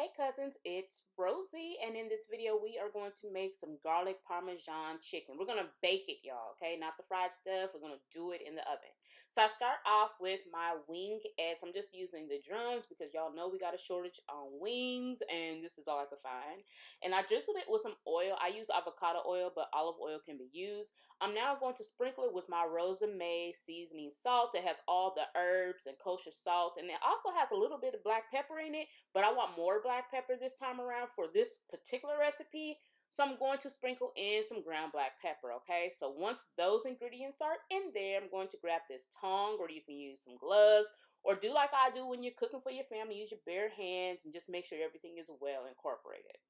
Hey cousins, it's Rosie, and in this video we are going to make some garlic parmesan chicken. We're gonna bake it, y'all, okay? Not the fried stuff. We're gonna do it in the oven. So I start off with my wing eggs. I'm just using the drums because y'all know we got a shortage on wings, and this is all I could find. And I drizzled it with some oil. I use avocado oil, but olive oil can be used. I'm now going to sprinkle it with my rosemary seasoning salt. It has all the herbs and kosher salt, and it also has a little bit of black pepper in it, but I want more black pepper this time around for this particular recipe. So I'm going to sprinkle in some ground black pepper, okay? So once those ingredients are in there, I'm going to grab this tongue, or you can use some gloves, or do like I do when you're cooking for your family. Use your bare hands and just make sure everything is well incorporated.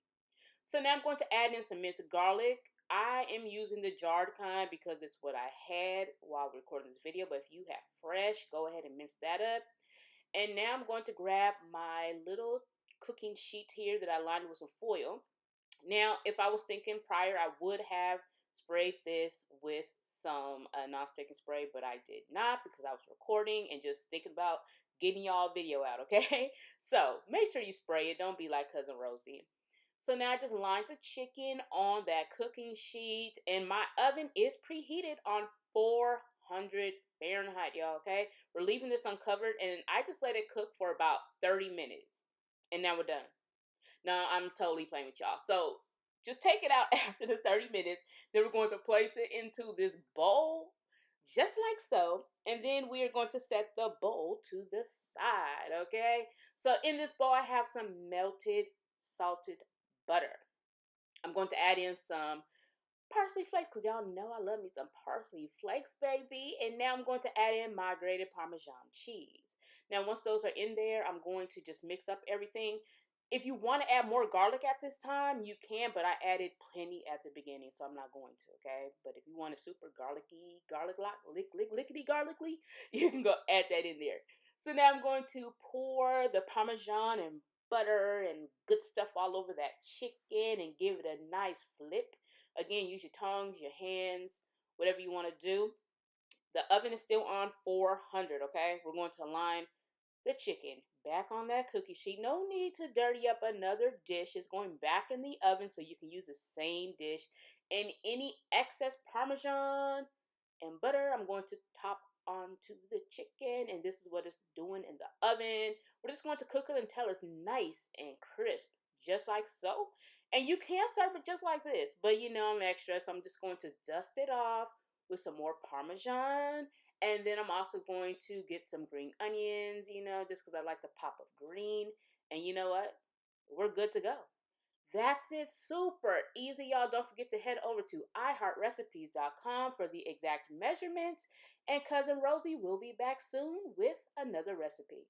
So now I'm going to add in some minced garlic. I am using the jarred kind because it's what I had while recording this video, but if you have fresh, go ahead and mince that up. And now I'm going to grab my little cooking sheet here that I lined with some foil. Now, if I was thinking prior, I would have sprayed this with some non-sticking spray, but I did not because I was recording and just thinking about getting y'all video out, okay? So make sure you spray it. Don't be like Cousin Rosie. So now I just lined the chicken on that cooking sheet, and my oven is preheated on 400 Fahrenheit, y'all, okay? We're leaving this uncovered, and I just let it cook for about 30 minutes, and now we're done. Now, I'm totally playing with y'all. So just take it out after the 30 minutes. Then we're going to place it into this bowl, just like so. And then we are going to set the bowl to the side, okay? So in this bowl, I have some melted salted butter. I'm going to add in some parsley flakes because y'all know I love me some parsley flakes, baby. And now I'm going to add in my grated Parmesan cheese. Now, once those are in there, I'm going to just mix up everything. If you want to add more garlic at this time, you can, but I added plenty at the beginning, so I'm not going to, okay? But if you want a super garlicky, lickety garlicly, you can go add that in there. So now I'm going to pour the Parmesan and butter and good stuff all over that chicken and give it a nice flip. Again, use your tongues, your hands, whatever you want to do. The oven is still on 400, okay? We're going to line the chicken back on that cookie sheet. No need to dirty up another dish. It's going back in the oven so you can use the same dish. And any excess Parmesan and butter, I'm going to top onto the chicken. And this is what it's doing in the oven. We're just going to cook it until it's nice and crisp, just like so. And you can serve it just like this, but you know I'm extra, so I'm just going to dust it off with some more Parmesan. And then I'm also going to get some green onions, just because I like the pop of green. And you know what? We're good to go. That's it. Super easy, y'all. Don't forget to head over to iHeartRecipes.com for the exact measurements. And Cousin Rosie will be back soon with another recipe.